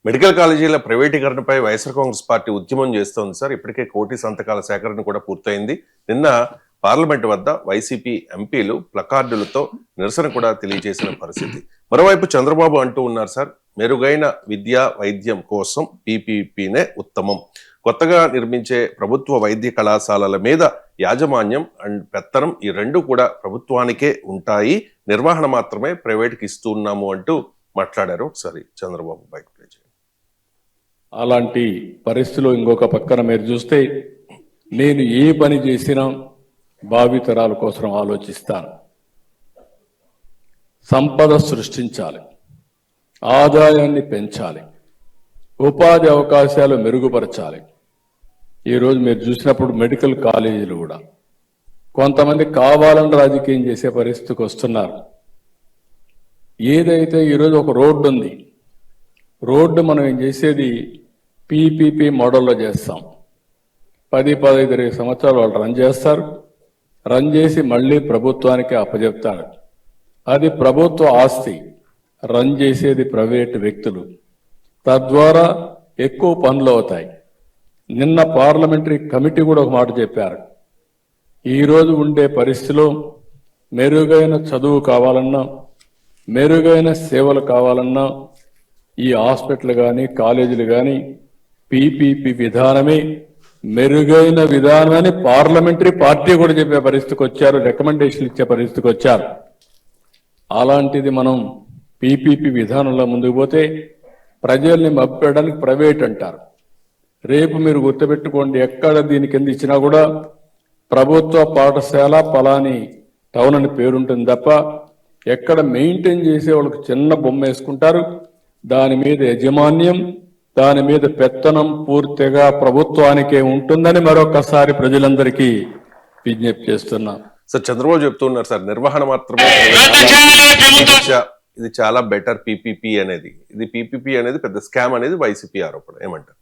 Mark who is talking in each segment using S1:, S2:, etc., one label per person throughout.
S1: Medical కాలేజీల ప్రైవేటీకరణపై YSR Congress party ఉద్యమం చేస్తోంది సార్. ఇప్పటికే కోటి సంతకాల సేకరణ కూడా పూర్తయింది. నిన్న పార్లమెంట్ వద్ద వైసీపీ ఎంపీలు ప్లకార్డులతో నిరసన కూడా తెలియజేసిన పరిస్థితి. మరోవైపు చంద్రబాబు అంటూ ఉన్నారు సార్, మెరుగైన విద్యా వైద్యం కోసం పీపీపీనే ఉత్తమం. కొత్తగా నిర్మించే ప్రభుత్వ వైద్య కళాశాలల మీద యాజమాన్యం అండ్ పెత్తనం ఈ రెండు కూడా ప్రభుత్వానికే ఉంటాయి, నిర్వహణ మాత్రమే ప్రైవేట్కి ఇస్తున్నాము అంటూ మాట్లాడారు. ఒకసారి చంద్రబాబు బయట ప్లే చేయండి.
S2: అలాంటి పరిస్థితిలో ఇంకొక పక్కన మీరు చూస్తే, నేను ఏ పని చేసినా భావితరాల కోసం ఆలోచిస్తాను. సంపద సృష్టించాలి, ఆదాయాన్ని పెంచాలి, ఉపాధి అవకాశాలు మెరుగుపరచాలి. ఈరోజు మీరు చూసినప్పుడు మెడికల్ కాలేజీలు కూడా కొంతమంది కావాలని రాజకీయం చేసే పరిస్థితికి వస్తున్నారు. ఏదైతే ఈరోజు ఒక రోడ్డు ఉంది, రోడ్డు మనం ఏం చేసేది పీపీపీ మోడల్లో చేస్తాం. 10-15 సంవత్సరాలు వాళ్ళు రన్ చేస్తారు, రన్ చేసి మళ్ళీ ప్రభుత్వానికి అప్పచెప్తారు. అది ప్రభుత్వ ఆస్తి, రన్ చేసేది ప్రైవేటు వ్యక్తులు. తద్వారా ఎక్కువ పనులు అవుతాయి. నిన్న పార్లమెంటరీ కమిటీ కూడా ఒక మాట చెప్పారు. ఈరోజు ఉండే పరిస్థితిలో మెరుగైన చదువు కావాలన్నా, మెరుగైన సేవలు కావాలన్నా ఈ హాస్పిటల్ కానీ కాలేజీలు కానీ పీపీపీ విధానమే మెరుగైన విధానమని పార్లమెంటరీ పార్టీ కూడా చెప్పే పరిస్థితికి వచ్చారు, రికమెండేషన్లు ఇచ్చే పరిస్థితికి వచ్చారు. అలాంటిది మనం పీపీపీ విధానంలో ముందుకు పోతే ప్రజల్ని మభ్యడానికి ప్రైవేట్ అంటారు. రేపు మీరు గుర్తుపెట్టుకోండి, ఎక్కడ దీని కింద ఇచ్చినా కూడా ప్రభుత్వ పాఠశాల పలాని టౌన్ అని పేరుంటుంది తప్ప ఎక్కడ మెయింటైన్ చేసే వాళ్ళకి చిన్న బొమ్మ వేసుకుంటారు. దాని మీద యజమాన్యం, దాని మీద పెత్తనం పూర్తిగా ప్రభుత్వానికే ఉంటుందని మరొకసారి ప్రజలందరికీ విజ్ఞప్తి చేస్తున్నాం.
S1: సార్, చంద్రబాబు చెప్తున్నారు సార్, నిర్వహణ మాత్రమే ఇది చాలా బెటర్ పీపీపీ అనేది. ఇది పీపీపీ అనేది పెద్ద స్కామ్ అనేది వైసీపీ ఆరోపణ. ఏమంటారు?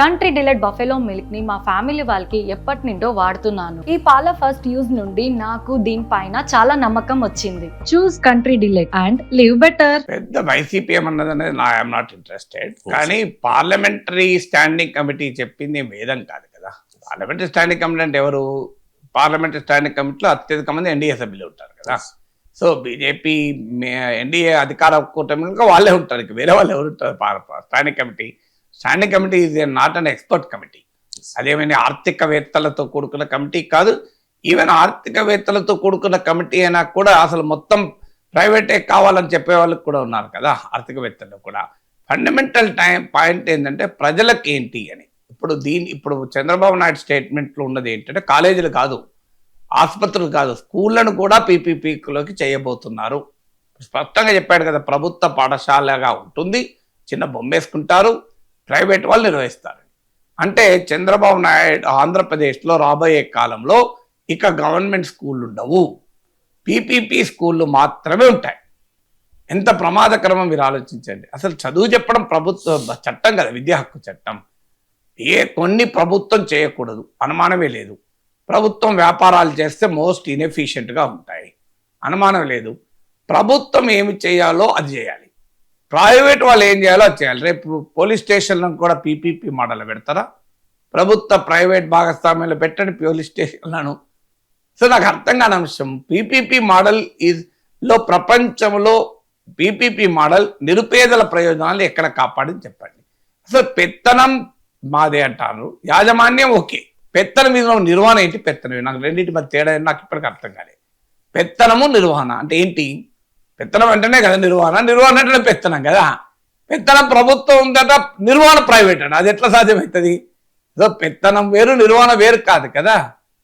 S3: కంట్రీ డిలైట్ బఫెలో మిల్క్ ని మా ఫ్యామిలీ వాళ్ళకి ఎప్పటి నుండో వాడుతున్నాను. ఈ పాల ఫస్ట్ యూజ్ నుండి నాకు దీనిపైన చాలా నమ్మకం వచ్చింది. Choose Country Delight and live better.
S4: పెద్ద వైసీపీ ఏమన్నది అనేది ఐఎమ్ నాట్ ఇంట్రెస్టెడ్. కానీ పార్లమెంటరీ స్టాండింగ్ కమిటీ చెప్పింది వేదం కాదు కదా. పార్లమెంటరీ స్టాండింగ్ కమిటీ అంటే ఎవరు? పార్లమెంటరీ స్టాండింగ్ కమిటీలో అత్యధిక మంది ఎన్డీఏ సభ్యులు ఉంటారు కదా. సో బీజేపీ ఎన్డీఏ అధికార కూటమిగా వాళ్ళే ఉంటారు, వేరే వాళ్ళు ఎవరు ఉంటారు? Standing committee is not an expert committee. అదేమైనా ఆర్థికవేత్తలతో కూడుకున్న కమిటీ కాదు. ఈవెన్ ఆర్థికవేత్తలతో కూడుకున్న కమిటీ అయినా కూడా అసలు మొత్తం ప్రైవేటే కావాలని చెప్పే వాళ్ళకి కూడా ఉన్నారు కదా ఆర్థికవేత్తలు కూడా. ఫండమెంటల్ పాయింట్ ఏంటంటే ప్రజలకు ఏంటి అని. ఇప్పుడు చంద్రబాబు నాయుడు స్టేట్మెంట్లో ఉన్నది ఏంటంటే కాలేజీలు కాదు, ఆసుపత్రులు కాదు, స్కూళ్లను కూడా పీపీపీలోకి చేయబోతున్నారు. స్పష్టంగా చెప్పాడు కదా, ప్రభుత్వ పాఠశాలగా ఉంటుంది, చిన్న బొమ్మ వేసుకుంటారు, ప్రైవేట్ వాళ్ళు నిర్వహిస్తారు. అంటే చంద్రబాబు నాయుడు ఆంధ్రప్రదేశ్లో రాబోయే కాలంలో ఇక గవర్నమెంట్ స్కూళ్ళు ఉండవు, పీపీపీ స్కూళ్ళు మాత్రమే ఉంటాయి. ఎంత ప్రమాదకరమో మీరు ఆలోచించండి. అసలు చదువు చెప్పడం ప్రభుత్వ చట్టం కదా, విద్యా హక్కు చట్టం. కొన్ని ప్రభుత్వం చేయకూడదు, అనుమానమే లేదు. ప్రభుత్వం వ్యాపారాలు చేస్తే మోస్ట్ ఇన్ఎఫిషియెంట్గా ఉంటాయి, అనుమానం లేదు. ప్రభుత్వం ఏమి చేయాలో అది చేయాలి, ప్రైవేట్ వాళ్ళు ఏం చేయాలో అది చేయాలి. రేపు పోలీస్ స్టేషన్లను కూడా పీపీపీ మోడల్ పెడతారా? ప్రభుత్వ ప్రైవేట్ భాగస్వామ్యంలో పెట్టండి పోలీస్ స్టేషన్లను. సో నాకు అర్థం కాని అంశం, పీపీపీ మోడల్ లో ప్రపంచంలో పీపీపీ మోడల్ నిరుపేదల ప్రయోజనాలు ఎక్కడ కాపాడని చెప్పండి. అసలు పెత్తనం మాదే అంటారు, యాజమాన్యం ఓకే, పెత్తనం మీద నిర్వహణ ఏంటి? పెత్తనం నాకు రెండింటి మధ్య తేడా నాకు ఇప్పటికీ అర్థం కాలేదు. పెత్తనము నిర్వహణ అంటే ఏంటి? పెత్తనం అంటేనే కదా నిర్వహణ, నిర్వహణ అంటేనే పెత్తనం కదా. పెత్తనం ప్రభుత్వం ఉందట, నిర్వహణ ప్రైవేట్ అంట, అది ఎట్లా సాధ్యమవుతుంది? సో పెత్తనం వేరు, నిర్వహణ వేరు కాదు కదా,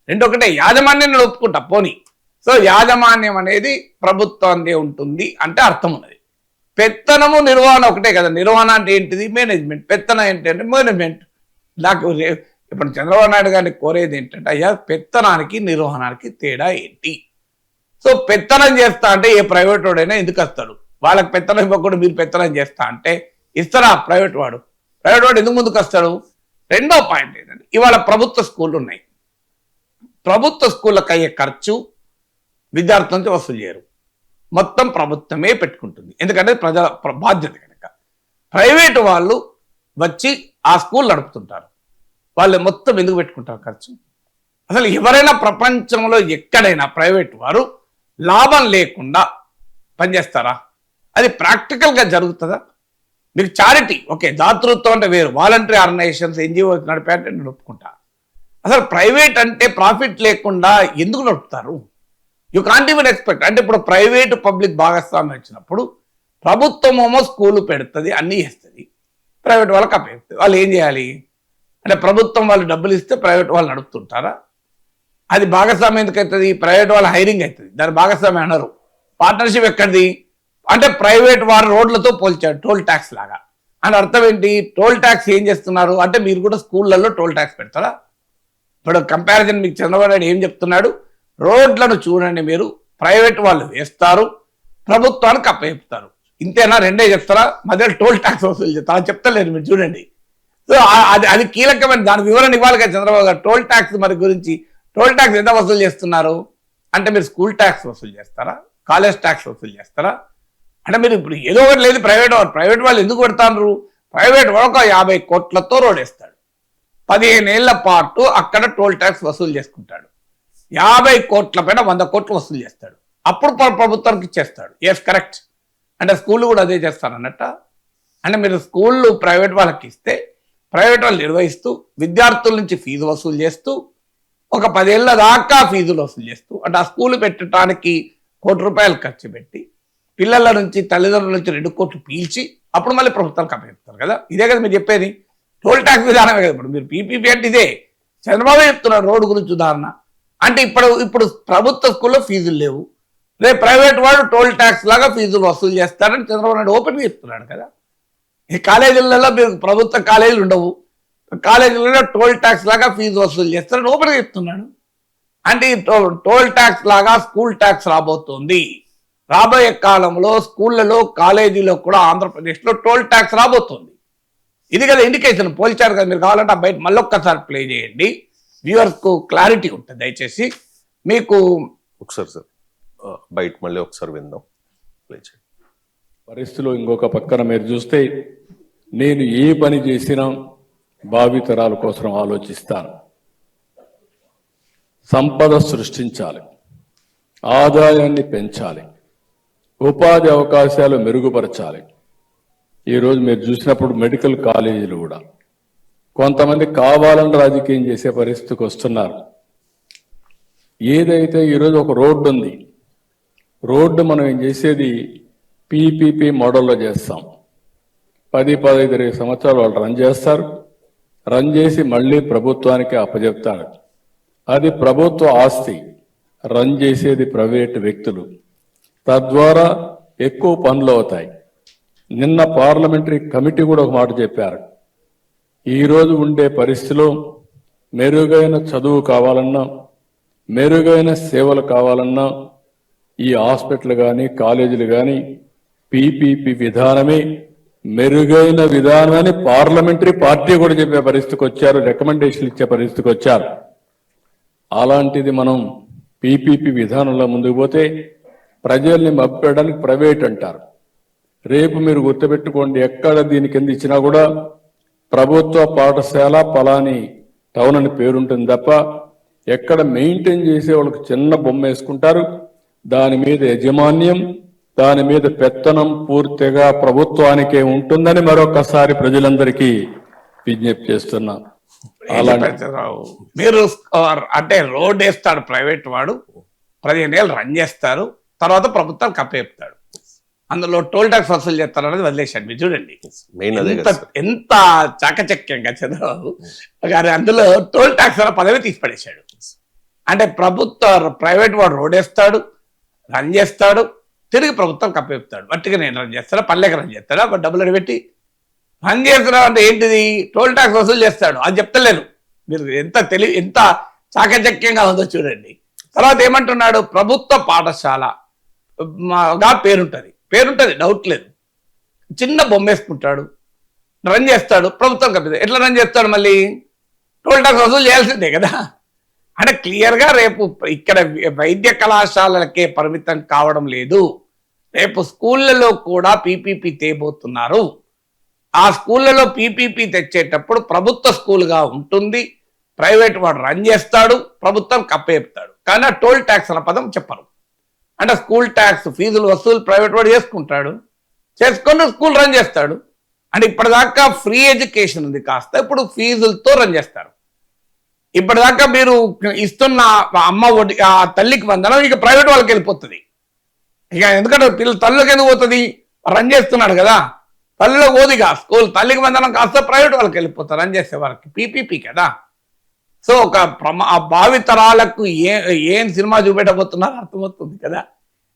S4: రెండు ఒకటే. యాజమాన్యం ఒప్పుకుంటా పోనీ. సో యాజమాన్యం అనేది ప్రభుత్వాన్ని ఉంటుంది అంటే అర్థం ఉన్నది. పెత్తనము నిర్వహణ ఒకటే కదా. నిర్వహణ అంటే ఏంటిది? మేనేజ్మెంట్. పెత్తనం ఏంటంటే మేనేజ్మెంట్. నాకు ఇప్పుడు చంద్రబాబు నాయుడు గారిని కోరేది ఏంటంటే, అయ్యా పెత్తనానికి నిర్వహణకి తేడా ఏంటి? సో పెత్తనం చేస్తా అంటే ఏ ప్రైవేట్ వాడైనా ఎందుకు వస్తాడు? వాళ్ళకి పెత్తనం ఇవ్వకుండా మీరు పెత్తనం చేస్తా అంటే ఇస్తారా? ప్రైవేట్ వాడు ఎందుకు ముందుకు వస్తాడు? రెండో పాయింట్ ఏంటంటే, ఇవాళ ప్రభుత్వ స్కూళ్ళు ఉన్నాయి, ప్రభుత్వ స్కూళ్ళకి అయ్యే ఖర్చు విద్యార్థుల నుంచి వసూలు చేయరు. మొత్తం ప్రభుత్వమే పెట్టుకుంటుంది, ఎందుకంటే ప్రజల బాధ్యత కనుక. ప్రైవేటు వాళ్ళు వచ్చి ఆ స్కూల్ నడుపుతుంటారు, వాళ్ళు మొత్తం ఎందుకు పెట్టుకుంటారు ఖర్చు? అసలు ఎవరైనా ప్రపంచంలో ఎక్కడైనా ప్రైవేట్ వారు లాభం లేకుండా పనిచేస్తారా? అది ప్రాక్టికల్గా జరుగుతుందా? మీకు చారిటీ ఓకే, దాతృత్వం అంటే వేరు, వాలంటరీ ఆర్గనైజేషన్స్ ఎన్జిఓ నడిపేంటే నేను ఒప్పుకుంటా. అసలు ప్రైవేట్ అంటే ప్రాఫిట్ లేకుండా ఎందుకు నడుపుతారు? You can't even expect. అంటే ఇప్పుడు ప్రైవేటు పబ్లిక్ భాగస్వామ్యం వచ్చినప్పుడు ప్రభుత్వం ఏమో స్కూలు పెడుతుంది, అన్నీ చేస్తుంది, ప్రైవేట్ వాళ్ళకి అప్పేస్తుంది. వాళ్ళు ఏం చేయాలి అంటే ప్రభుత్వం వాళ్ళు డబ్బులు ఇస్తే ప్రైవేట్ వాళ్ళు నడుపుతుంటారా? అది భాగస్వామ్యం ఎందుకు అవుతుంది? ప్రైవేట్ వాళ్ళ హైరింగ్ అవుతుంది, దాని భాగస్వామ్యం అనరు. పార్ట్నర్షిప్ ఎక్కడిది అంటే ప్రైవేట్ వారు రోడ్లతో పోల్చాడు, టోల్ ట్యాక్స్ లాగా. అని అర్థం ఏంటి? టోల్ ట్యాక్స్ ఏం చేస్తున్నారు అంటే మీరు కూడా స్కూళ్ళల్లో టోల్ ట్యాక్స్ పెడతారా? ఇప్పుడు కంపారిజన్ మీకు చంద్రబాబు నాయుడు ఏం చెప్తున్నాడు? రోడ్లను చూడండి మీరు, ప్రైవేట్ వాళ్ళు వేస్తారు, ప్రభుత్వానికి అప్పచెప్తారు, ఇంతేనా? రెండే చెప్తారా? మధ్యలో టోల్ ట్యాక్స్ వసూలు చేస్తారా? చెప్తలేరు, మీరు చూడండి. సో అది కీలకమైన దాని వివరణ ఇవ్వాలి కదా చంద్రబాబు గారు. టోల్ ట్యాక్స్ మరి గురించి, టోల్ ట్యాక్స్ ఎంత వసూలు చేస్తున్నారు అంటే మీరు స్కూల్ ట్యాక్స్ వసూలు చేస్తారా, కాలేజ్ ట్యాక్స్ వసూలు చేస్తారా? అంటే మీరు ఇప్పుడు ఏదో ఒకటి లేదు, ప్రైవేట్ వాళ్ళు ఎందుకు పెడతారు? ప్రైవేట్ వాడు ఒక 50 కోట్లతో రోడ్ వేస్తాడు, 15 ఏళ్ల పాటు అక్కడ టోల్ ట్యాక్స్ వసూలు చేసుకుంటాడు, 50 కోట్ల పైన 100 కోట్లు వసూలు చేస్తాడు, అప్పుడు ప్రభుత్వానికి ఇచ్చేస్తాడు. Yes correct. అంటే స్కూళ్ళు కూడా అదే చేస్తారన్నట్ట. అంటే మీరు స్కూళ్ళు ప్రైవేట్ వాళ్ళకి ఇస్తే ప్రైవేట్ వాళ్ళు నిర్వహిస్తూ విద్యార్థుల నుంచి ఫీజు వసూలు చేస్తూ ఒక 10 ఏళ్ల దాకా ఫీజులు వసూలు చేస్తూ, అంటే ఆ స్కూల్ పెట్టడానికి ₹1 కోటి ఖర్చు పెట్టి పిల్లల నుంచి తల్లిదండ్రుల నుంచి 2 కోట్లు పీల్చి అప్పుడు మళ్ళీ ప్రభుత్వానికి అప్పచెప్తారు కదా. ఇదే కదా మీరు చెప్పేది, టోల్ ట్యాక్స్ విధానమే కదా. ఇప్పుడు మీరు పీపీపీ అంటే ఇదే. చంద్రబాబు చెప్తున్నారు రోడ్డు గురించి ఉదాహరణ. అంటే ఇప్పుడు ప్రభుత్వ స్కూల్లో ఫీజులు లేవు, రేపు ప్రైవేట్ వాడు టోల్ ట్యాక్స్ లాగా ఫీజులు వసూలు చేస్తారని చంద్రబాబు నాయుడు ఓపెన్గా చెప్తున్నాడు కదా. ఈ కాలేజీలలో మీరు ప్రభుత్వ కాలేజీలు ఉండవు, కాలేజీలలో టోల్ ట్యాక్స్ లాగా ఫీజు వసూలు చేస్తారని ఓపెన్గా చెప్తున్నాడు. అంటే ఈ టోల్ ట్యాక్స్ లాగా స్కూల్ ట్యాక్స్ రాబోతుంది. రాబోయే కాలంలో స్కూళ్ళలో కాలేజీలో కూడా ఆంధ్రప్రదేశ్లో టోల్ ట్యాక్స్ రాబోతుంది. ఇది కదా ఇండికేషన్. పోల్చారు కదా, మీరు కావాలంటే ఆ బయట మళ్ళొక్కసారి ప్లే చేయండి, వ్యూవర్స్కు క్లారిటీ ఉంటుంది. దయచేసి మీకు
S1: ఒకసారి సార్ బయట మళ్ళీ ఒకసారి విందాం, ప్లే చేయండి.
S2: పరిస్థితిలో ఇంకొక పక్కన మీరు చూస్తే నేను ఏ పని చేసినా భావితరాల కోసం ఆలోచిస్తాను. సంపద సృష్టించాలి, ఆదాయాన్ని పెంచాలి, ఉపాధి అవకాశాలు మెరుగుపరచాలి. ఈరోజు మీరు చూసినప్పుడు మెడికల్ కాలేజీలు కూడా కొంతమంది కావాలని రాజకీయం చేసే పరిస్థితికి వస్తున్నారు. ఏదైతే ఈరోజు ఒక రోడ్డు ఉంది, రోడ్డు మనం ఏం చేసేది పీపీపీ మోడల్లో చేస్తాం. 10-15 సంవత్సరాలు వాళ్ళు రన్ చేస్తారు, రన్ చేసి మళ్ళీ ప్రభుత్వానికి అప్పచెప్తారు. అది ప్రభుత్వ ఆస్తి, రన్ చేసేది ప్రైవేటు వ్యక్తులు, తద్వారా ఎక్కువ పనులు అవుతాయి. నిన్న పార్లమెంటరీ కమిటీ కూడా ఒక మాట చెప్పారు. ఈరోజు ఉండే పరిస్థితిలో మెరుగైన చదువు కావాలన్నా, మెరుగైన సేవలు కావాలన్నా ఈ హాస్పిటల్ కానీ కాలేజీలు కానీ పీపీపీ విధానమే మెరుగైన విధానమని పార్లమెంటరీ పార్టీ కూడా చెప్పే పరిస్థితికి వచ్చారు, రికమెండేషన్లు ఇచ్చే పరిస్థితికి వచ్చారు. అలాంటిది మనం పీపీపీ విధానంలో ముందుకు పోతే ప్రజల్ని మభ్యడానికి ప్రైవేట్ అంటారు. రేపు మీరు గుర్తుపెట్టుకోండి, ఎక్కడ దీని కింద ఇచ్చినా కూడా ప్రభుత్వ పాఠశాల పలాని టౌన్ అని పేరుంటుంది తప్ప ఎక్కడ మెయింటైన్ చేసే వాళ్ళకి చిన్న బొమ్మ వేసుకుంటారు. దాని మీద యజమాన్యం, దాని మీద పెత్తనం పూర్తిగా ప్రభుత్వానికే ఉంటుందని మరొకసారి ప్రజలందరికీ విజ్ఞప్తి చేస్తున్నా.
S4: మీరు అంటే రోడ్ వేస్తాడు ప్రైవేట్ వాడు, 15 ఏళ్ళు రన్ చేస్తారు, తర్వాత ప్రభుత్వానికి అప్పచెప్తాడు, అందులో టోల్ ట్యాక్స్ వసూలు చేస్తారు అనేది వదిలేశాడు. మీరు చూడండి ఎంత చాకచక్యంగా చంద్రబాబు గారు అందులో టోల్ ట్యాక్స్ అనే పదవి తీసి పడేశాడు. అంటే ప్రైవేట్ వాడు రోడ్ వేస్తాడు, రన్ చేస్తాడు, తిరిగి ప్రభుత్వానికి అప్పచెప్తాడు. వట్టిగా నేను రన్ చేస్తాడా, పల్లెకి రన్ చేస్తాడా, డబ్బులు అడిపెట్టి రన్ చేస్తున్నాడు అంటే ఏంటిది? టోల్ ట్యాక్స్ వసూలు చేస్తాడు. అది చెప్తలేరు. మీరు ఎంత చాకచక్యంగా ఉందో చూడండి. తర్వాత ఏమంటున్నాడు? ప్రభుత్వ పాఠశాలగా పేరుంటుంది, డౌట్ లేదు. చిన్న బొమ్మ వేసుకుంటాడు, రన్ చేస్తాడు, ప్రభుత్వం కప్పిది. ఎట్లా రన్ చేస్తాడు? మళ్ళీ టోల్ ట్యాక్స్ వసూలు చేయాల్సిందే కదా. అంటే క్లియర్గా రేపు ఇక్కడ వైద్య కళాశాలలకే పరిమితం కావడం లేదు, రేపు స్కూళ్ళలో కూడా పీపీపీ తేబోతున్నారు. ఆ స్కూళ్ళలో పీపీపీ తెచ్చేటప్పుడు ప్రభుత్వ స్కూల్గా ఉంటుంది, ప్రైవేట్ వాడు రన్ చేస్తాడు, ప్రభుత్వం కప్పేపుతాడు. కానీ ఆ టోల్ ట్యాక్స్ అన్న పదం చెప్పరు. అంటే స్కూల్ ట్యాక్స్ ఫీజులు వసూలు ప్రైవేట్ వాడు చేసుకుంటాడు, చేసుకొని స్కూల్ రన్ చేస్తాడు. అంటే ఇప్పటిదాకా ఫ్రీ ఎడ్యుకేషన్ ఉంది, కాస్త ఇప్పుడు ఫీజులతో రన్ చేస్తారు. ఇప్పటిదాకా మీరు ఇస్తున్న అమ్మ ఒడి ఆ తల్లికి వందనం ఇక ప్రైవేట్ వాళ్ళకి వెళ్ళిపోతుంది. ఇక ఎందుకంటే తల్లికి ఎందుకు పోతుంది, రన్ చేస్తున్నాడు కదా, తల్లిలో పోదిగా స్కూల్. తల్లికి వందనం కాస్త ప్రైవేట్ వాళ్ళకి వెళ్ళిపోతారు రన్ చేసే వారికి, పీపీపీ కదా. సో ఒక భావి తరాలకు ఏం సినిమా చూపెట్టబోతున్నారో అర్థమవుతుంది కదా.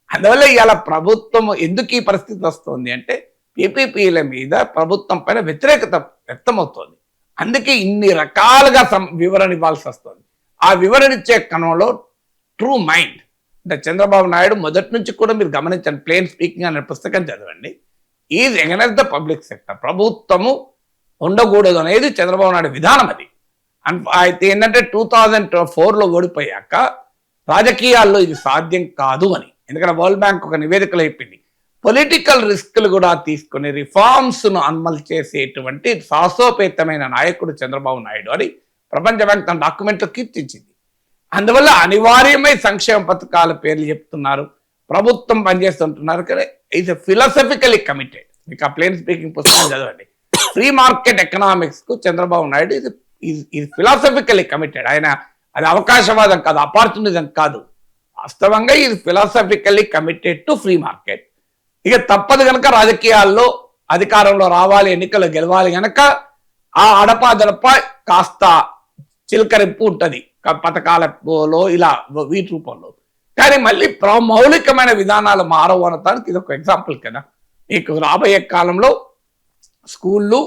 S4: అందువల్ల ఇవాళ ప్రభుత్వం ఎందుకు ఈ పరిస్థితి వస్తుంది అంటే పీపీపీల మీద ప్రభుత్వం పైన వ్యతిరేకత వ్యక్తమవుతోంది. అందుకే ఇన్ని రకాలుగా వివరణ ఇవ్వాల్సి వస్తుంది. ఆ వివరణ ఇచ్చే క్రమంలో ట్రూ మైండ్ అంటే చంద్రబాబు నాయుడు మొదటి నుంచి కూడా మీరు గమనించండి, ప్లేన్ స్పీకింగ్ అనే పుస్తకం చదవండి, is against the public sector. ప్రభుత్వము ఉండకూడదు అనేది చంద్రబాబు నాయుడు విధానం. అది అయితే ఏంటంటే 2004లో ఓడిపోయాక రాజకీయాల్లో ఇది సాధ్యం కాదు అని, ఎందుకంటే వరల్డ్ బ్యాంక్ ఒక నివేదికలో చెప్పింది, పొలిటికల్ రిస్క్లు కూడా తీసుకుని రిఫార్మ్స్ ను అమలు చేసేటువంటి సాహసోపేతమైన నాయకుడు చంద్రబాబు నాయుడు అని ప్రపంచ బ్యాంక్ తన డాక్యుమెంట్లో కీర్తించింది. అందువల్ల అనివార్యమై సంక్షేమ పథకాల పేర్లు చెప్తున్నారు, ప్రభుత్వం పనిచేస్తుంటున్నారు. కానీ ఈజ్ ఫిలాసఫికలీ కమిటెడ్. మీకు ఆ ప్లేన్ స్పీకింగ్ పుస్తకం చదవండి. ఫ్రీ మార్కెట్ ఎకనామిక్స్ కు చంద్రబాబు నాయుడు ఇది ఫిలాసఫికలీ కమిటెడ్. ఆయన అది అవకాశవాదం కాదు, ఆపర్చునిజం కాదు, వాస్తవంగా ఇది ఫిలాసఫికల్లీ కమిటెడ్ టు ఫ్రీ మార్కెట్. ఇక తప్పదు కనుక రాజకీయాల్లో అధికారంలో రావాలి, ఎన్నికలు గెలవాలి కనుక ఆ అడపాదడప కాస్త చిలకరింపు ఉంటుంది పథకాలలో, ఇలా వీటి రూపంలో. కానీ మళ్ళీ మౌలికమైన విధానాలు మారవు అనటానికి ఇది ఒక ఎగ్జాంపుల్ కదా. మీకు రాబోయే కాలంలో స్కూళ్ళు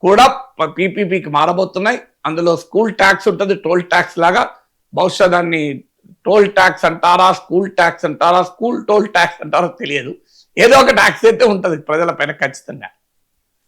S4: కూడా పీపీపీకి మారబోతున్నాయి. అందులో స్కూల్ ట్యాక్స్ ఉంటుంది, టోల్ ట్యాక్స్ లాగా. బహుశా దాన్ని టోల్ ట్యాక్స్ అంటారా, స్కూల్ ట్యాక్స్ అంటారా, స్కూల్ టోల్ ట్యాక్స్ అంటారో తెలియదు. ఏదో ఒక ట్యాక్స్ అయితే ఉంటుంది ప్రజల పైన ఖచ్చితంగా.